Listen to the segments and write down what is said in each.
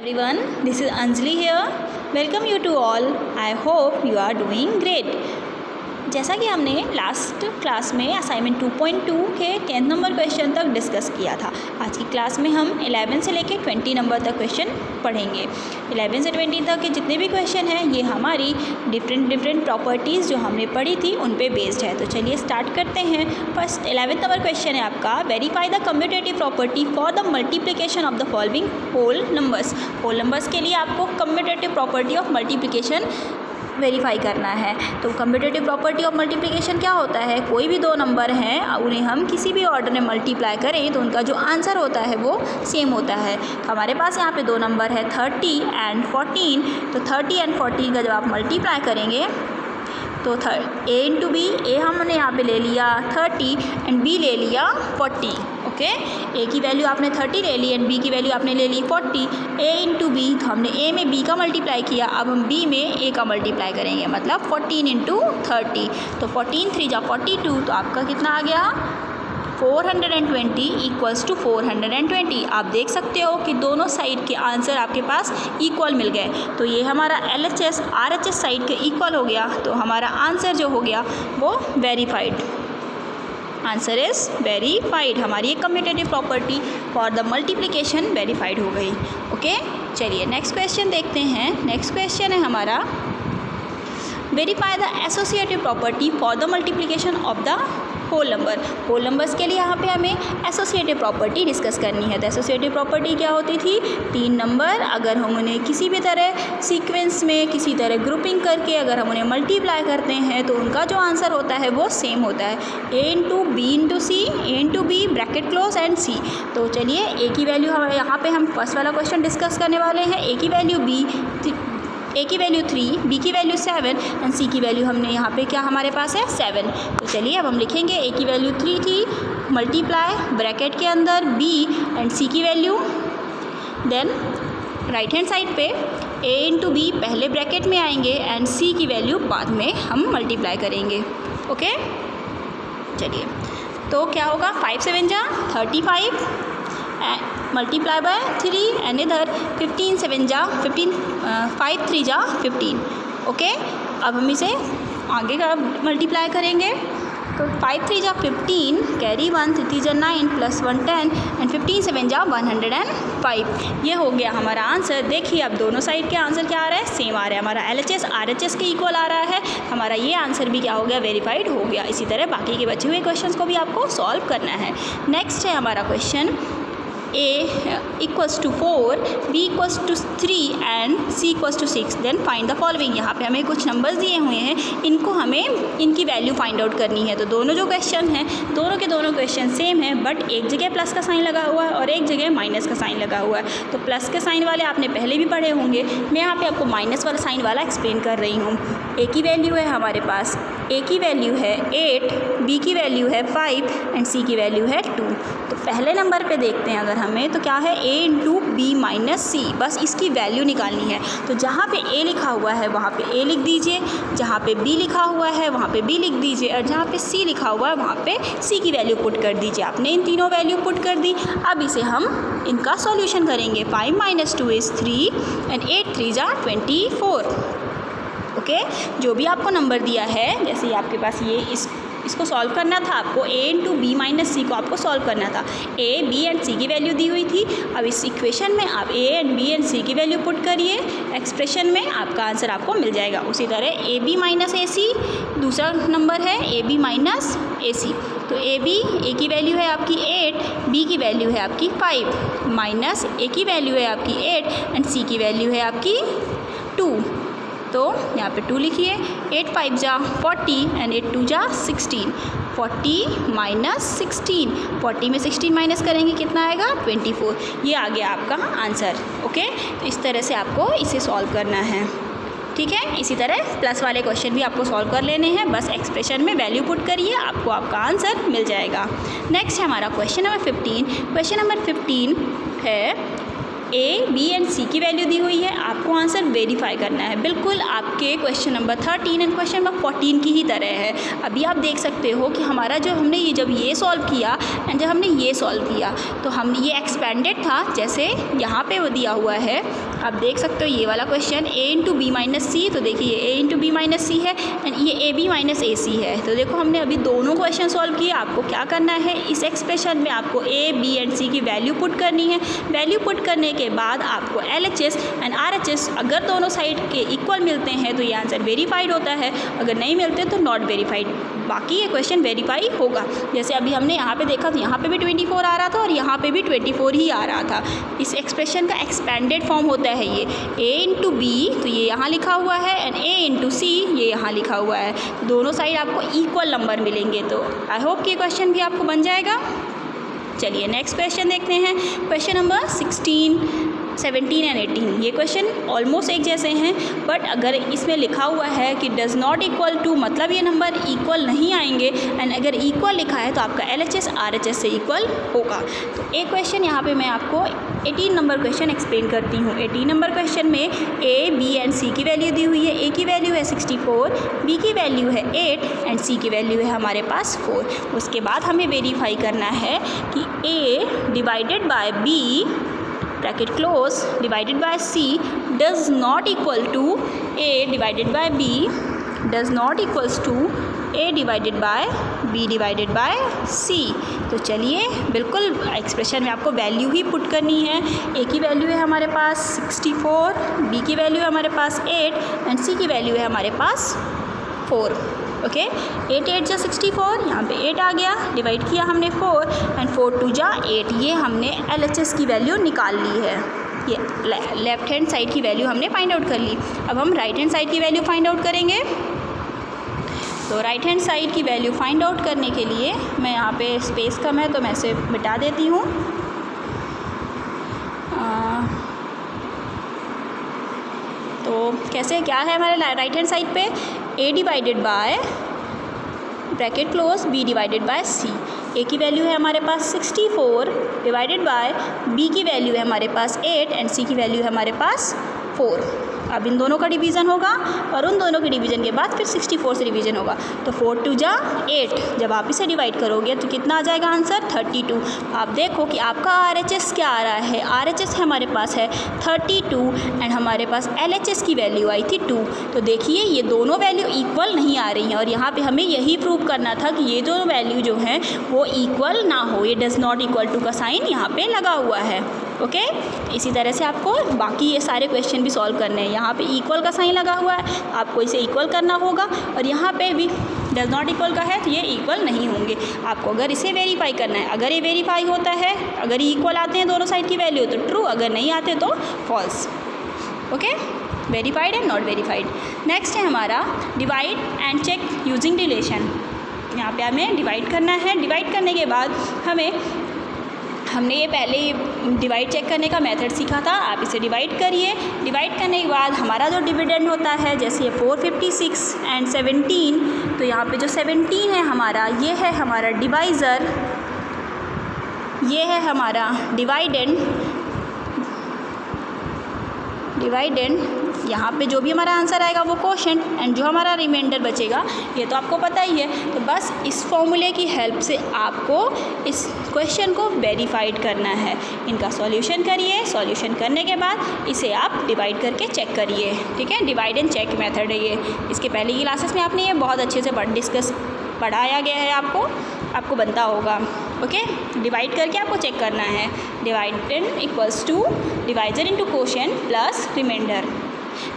Everyone, this is Anjali here. Welcome you to all. I hope you are doing great. जैसा कि हमने last class में assignment 2.2 के 10th number question तक discuss किया था, आज की क्लास में हम 11 से लेकर 20 नंबर तक क्वेश्चन पढ़ेंगे। 11 से 20 तक के जितने भी क्वेश्चन हैं ये हमारी डिफरेंट प्रॉपर्टीज़ जो हमने पढ़ी थी उन पे बेस्ड है। तो चलिए स्टार्ट करते हैं। फर्स्ट 11th नंबर क्वेश्चन है आपका, verify the commutative property for the multiplication of the following whole numbers. Whole numbers के लिए आपको commutative property of multiplication verify करना है। तो कम्यूटेटिव प्रॉपर्टी ऑफ मल्टीप्लिकेशन क्या होता है, कोई भी दो नंबर हैं उन्हें हम किसी भी ऑर्डर में मल्टीप्लाई करें तो उनका जो आंसर होता है वो सेम होता है। तो हमारे पास यहाँ पे दो नंबर है 30 एंड 14। तो 30 एंड 14 का जब आप मल्टीप्लाई करेंगे तो a इंटू बी, ए हमने यहाँ पे ले लिया 30 एंड b ले लिया 40। ओके, a की वैल्यू आपने 30 ले ली एंड b की वैल्यू आपने ले ली 40। a इंटू बी, तो हमने a में b का मल्टीप्लाई किया, अब हम b में a का मल्टीप्लाई करेंगे, मतलब 14 इंटू 30। तो 14 3 जा 42, तो आपका कितना आ गया 420 इक्वल्स टू 420। आप देख सकते हो कि दोनों साइड के आंसर आपके पास इक्वल मिल गए। तो ये हमारा LHS RHS साइड के इक्वल हो गया, तो हमारा आंसर जो हो गया वो वेरीफाइड। Answer is verified. हमारी ये commutative property for the multiplication verified हो गई। ओके, चलिए नेक्स्ट क्वेश्चन देखते हैं। नेक्स्ट क्वेश्चन है हमारा, verify the associative property for the multiplication of the whole number. Whole numbers के लिए यहाँ पे हमें एसोसिएटिव प्रॉपर्टी डिस्कस करनी है। तो एसोसिएटिव प्रॉपर्टी क्या होती थी, तीन नंबर अगर हम उन्हें किसी भी तरह सीक्वेंस में किसी तरह ग्रुपिंग करके अगर हम उन्हें मल्टीप्लाई करते हैं तो उनका जो आंसर होता है वो सेम होता है। a into b into c, A into b bracket close and c. तो चलिए a की वैल्यू हम यहाँ पे हम फर्स्ट वाला क्वेश्चन डिस्कस करने वाले हैं। a की वैल्यू a की वैल्यू 3, b की वैल्यू 7 एंड c की वैल्यू हमने यहाँ पे क्या हमारे पास है 7। तो चलिए अब हम लिखेंगे a की वैल्यू 3 थी, मल्टीप्लाई ब्रैकेट के अंदर b एंड c की value, then right hand side पे a इंटू बी पहले ब्रैकेट में आएंगे एंड c की वैल्यू बाद में हम मल्टीप्लाई करेंगे। ओके, चलिए तो क्या होगा 5 7 जा 35 मल्टीप्लाई बाय 3 एंड इधर 15 7 जा 15, 5 3 जा 15। ओके, अब हम इसे आगे का मल्टीप्लाई करेंगे। तो 5 3 जा 15, कैरी 1, 3 जा 9 प्लस 1 10 एंड 15 7 जा 105। ये हो गया हमारा आंसर। देखिए अब दोनों साइड के आंसर क्या आ रहा है, सेम आ रहा है। हमारा LHS RHS के इक्वल आ रहा है। हमारा ये आंसर भी क्या हो गया, वेरीफाइड हो गया। इसी तरह बाकी के बचे हुए क्वेश्चंस को भी आपको सॉल्व करना है। नेक्स्ट है हमारा question, a equals to 4, b equals to 3 and c equals to 6, then find the following. यहाँ पे हमें कुछ नंबर्स दिए हुए हैं, इनको हमें इनकी वैल्यू फाइंड आउट करनी है। तो दोनों जो क्वेश्चन हैं दोनों के दोनों क्वेश्चन सेम है, बट एक जगह प्लस का साइन लगा हुआ है और एक जगह माइनस का साइन लगा हुआ है। तो प्लस के साइन वाले आपने पहले भी पढ़े होंगे, मैं यहाँ पे आपको माइनस वाला साइन वाला एक्सप्लेन कर रही हूँ। a की वैल्यू है हमारे पास, a की वैल्यू है 8, b की वैल्यू है 5 एंड c की वैल्यू है 2। तो पहले नंबर पे देखते हैं अगर हमें, तो क्या है a इंटू बी माइनस सी, बस इसकी वैल्यू निकालनी है। तो जहाँ पे a लिखा हुआ है वहाँ पे a लिख दीजिए, जहाँ पे b लिखा हुआ है वहाँ पे b लिख दीजिए और जहाँ पे c लिखा हुआ है वहाँ पे c की वैल्यू पुट कर दीजिए। आपने इन तीनों वैल्यू पुट कर दी। अब इसे हम इनका सॉल्यूशन करेंगे। 5 - 2 इज़ 3 एंड 8 3 जा 24। ओके, जो भी आपको नंबर दिया है, जैसे ही आपके पास ये इसको सॉल्व करना था आपको, a इंटू बी माइनस सी को आपको सॉल्व करना था। a b एंड c की वैल्यू दी हुई थी। अब इस इक्वेशन में आप a and b and c की वैल्यू पुट करिए एक्सप्रेशन में, आपका आंसर आपको मिल जाएगा। उसी तरह a b माइनस ए सी दूसरा नंबर है, a b माइनस ए सी। तो a की वैल्यू है आपकी 8, b की वैल्यू है आपकी 5, माइनस a की वैल्यू है आपकी 8 एंड c की वैल्यू है आपकी 2। तो यहाँ पे 2 लिखिए, 8 5 जा 40 एंड 8 2 जा 16। 40 माइनस 16, 40 में 16 माइनस करेंगे कितना आएगा 24। ये आ गया आपका आंसर। ओके, तो इस तरह से आपको इसे सॉल्व करना है। ठीक है, इसी तरह प्लस वाले क्वेश्चन भी आपको सॉल्व कर लेने हैं, बस एक्सप्रेशन में वैल्यू पुट करिए, आपको आपका आंसर मिल जाएगा। नेक्स्ट है हमारा क्वेश्चन नंबर 15। क्वेश्चन नंबर 15 है, ए, बी एंड सी की वैल्यू दी हुई है, आपको आंसर वेरीफाई करना है। बिल्कुल आपके question number 13 and question number 14 की ही तरह है। अभी आप देख सकते हो कि हमारा जो हमने ये जब ये सॉल्व किया एंड जब हमने ये सॉल्व किया तो हम ये एक्सपेंडेड था, जैसे यहाँ पे वो दिया हुआ है, आप देख सकते हो ये वाला question a into b minus c, तो देखिए ये a into b minus c है एंड ये ए बी माइनस ए सी है। तो देखो हमने अभी दोनों क्वेश्चन सॉल्व किए। आपको क्या करना है, इस एक्सप्रेशन में आपको a, b एंड c की वैल्यू पुट करनी है। वैल्यू पुट करने के बाद आपको LHS एंड RHS अगर दोनों साइड के इक्वल मिलते हैं तो ये आंसर वेरीफाइड होता है, अगर नहीं मिलते तो नॉट वेरीफाइड। बाकी ये क्वेश्चन वेरीफाई होगा। जैसे अभी हमने यहाँ पे देखा तो यहाँ पे भी 24 आ रहा था और यहाँ पे भी 24 ही आ रहा था। इस एक्सप्रेशन का एक्सपेंडेड फॉर्म होता है ये a इंटू बी, तो ये यहाँ लिखा हुआ है, एंड a इंटू सी ये यहाँ लिखा हुआ है। दोनों साइड आपको इक्वल नंबर मिलेंगे। तो आई होप कि ये क्वेश्चन भी आपको बन जाएगा। चलिए नेक्स्ट क्वेश्चन देखते हैं। Question number 16, 17 and 18। ये क्वेश्चन ऑलमोस्ट एक जैसे हैं, बट अगर इसमें लिखा हुआ है कि डज़ नॉट इक्वल टू, मतलब ये नंबर इक्वल नहीं आएंगे, एंड अगर इक्वल लिखा है तो आपका LHS RHS से इक्वल होगा। तो एक क्वेश्चन यहाँ पे मैं आपको 18 नंबर क्वेश्चन एक्सप्लेन करती हूँ। 18 नंबर क्वेश्चन में A, B एंड C की वैल्यू दी हुई है। A की वैल्यू है 64, B की वैल्यू है 8 एंड C की वैल्यू है हमारे पास 4। उसके बाद हमें वेरीफाई करना है कि A divided by B bracket close divided by C does not equal to A divided by B does not equals to A divided by B divided by C। तो चलिए बिल्कुल एक्सप्रेशन में आपको वैल्यू ही put करनी है। A की value है हमारे पास 64, B की वैल्यू है हमारे पास 8 एंड C की वैल्यू है हमारे पास 4। ओके, 8 8 जा 64, यहाँ पे 8 आ गया, डिवाइड किया हमने 4 एंड 4 2 जा 8। ये हमने LHS की वैल्यू निकाल ली है। ये लेफ्ट हैंड साइड की वैल्यू हमने फाइंड आउट कर ली। अब हम राइट हैंड साइड की वैल्यू फाइंड आउट करेंगे। तो राइट हैंड साइड की वैल्यू फाइंड आउट करने के लिए मैं यहाँ पे स्पेस कम है तो मैं इसे मिटा देती हूँ। तो कैसे क्या है हमारे राइट हैंड साइड पे, A divided bye bracket close B divided by C। A की वैल्यू है हमारे पास 64 डिवाइडेड बाय B की वैल्यू है हमारे पास 8 एंड C की वैल्यू है हमारे पास 4। अब इन दोनों का डिवीज़न होगा और उन दोनों के डिवीज़न के बाद फिर 64 से डिवीज़न होगा। तो 4 2 जा 8, जब आप इसे डिवाइड करोगे तो कितना आ जाएगा आंसर 32। आप देखो कि आपका RHS क्या आ रहा है, RHS हमारे पास है 32 एंड हमारे पास LHS की वैल्यू आई थी 2। तो देखिए ये दोनों वैल्यू इक्वल नहीं आ रही हैं और यहाँ पे हमें यही प्रूव करना था कि ये दोनों वैल्यू जो हैं वो इक्वल ना हो। ये डज़ नॉट इक्वल टू का साइन यहाँ पे लगा हुआ है। ओके, इसी तरह से आपको बाकी ये सारे क्वेश्चन भी सॉल्व करने हैं। यहाँ पे इक्वल का साइन लगा हुआ है, आपको इसे इक्वल करना होगा और यहाँ पे भी डज़ नॉट इक्वल का है तो ये इक्वल नहीं होंगे। आपको अगर इसे वेरीफाई करना है, अगर ये वेरीफाई होता है, अगर ये इक्वल आते हैं दोनों साइड की वैल्यू तो ट्रू, अगर नहीं आते तो false. Okay, verified and not verified. Next है हमारा divide and check using relation. यहाँ पे हमें डिवाइड करना है। डिवाइड करने के बाद हमने ये पहले डिवाइड चेक करने का मेथड सीखा था। आप इसे डिवाइड करिए। डिवाइड करने के बाद हमारा जो डिविडेंड होता है, जैसे ये 456 एंड 17, तो यहाँ पे जो 17 है हमारा, ये है हमारा डिवाइज़र, ये है हमारा डिवाइडेंड। यहाँ पे जो भी हमारा आंसर आएगा वो क्वोशंट एंड जो हमारा रिमाइंडर बचेगा ये तो आपको पता ही है। तो बस इस फॉर्मूले की हेल्प से आपको इस क्वेश्चन को वेरीफाइड करना है। इनका सॉल्यूशन करिए। सॉल्यूशन करने के बाद इसे आप डिवाइड करके चेक करिए। ठीक है, डिवाइड एंड चेक मेथड है ये। इसके पहले की क्लासेस में आपने ये बहुत अच्छे से पढ़ाया गया है, आपको बनता होगा। ओके, डिवाइड करके आपको चेक करना है। Dividend equals to divisor into quotient plus reminder.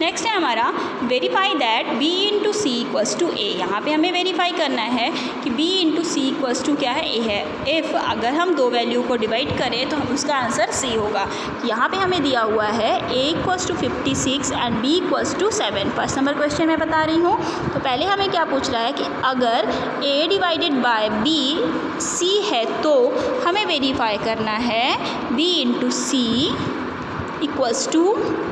Next है हमारा verify that b into c equals to A. यहाँ पे हमें वेरीफाई करना है कि b into c equals to क्या है, a है। इफ़ अगर हम दो वैल्यू को डिवाइड करें तो उसका आंसर c होगा। यहाँ पे हमें दिया हुआ है a equals to 56 and b equals to 7। First number question मैं बता रही हूँ। तो पहले हमें क्या पूछ रहा है कि अगर a divided by b c है तो हमें वेरीफाई करना है b into c equals to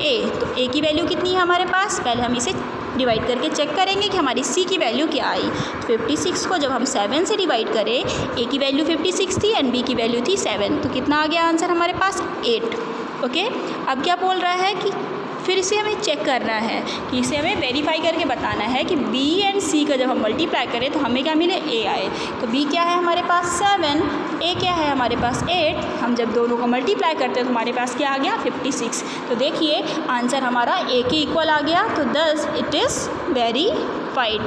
A. तो ए की वैल्यू कितनी है हमारे पास, पहले हम इसे डिवाइड करके चेक करेंगे कि हमारी सी की वैल्यू क्या आई। तो 56 को जब हम 7 से डिवाइड करें, ए की वैल्यू 56 थी एंड बी की वैल्यू थी 7, तो कितना आ गया आंसर हमारे पास 8। ओके, अब क्या बोल रहा है कि फिर इसे हमें चेक करना है कि इसे हमें वेरीफाई करके बताना है कि B एंड C का जब हम मल्टीप्लाई करें तो हमें क्या मिले, A आए। तो B क्या है हमारे पास 7, A क्या है हमारे पास 8। हम जब दोनों को मल्टीप्लाई करते हैं तो हमारे पास क्या आ गया, 56। तो देखिए आंसर हमारा A के इक्वल आ गया, तो दस इट इज़ वेरीफाइड।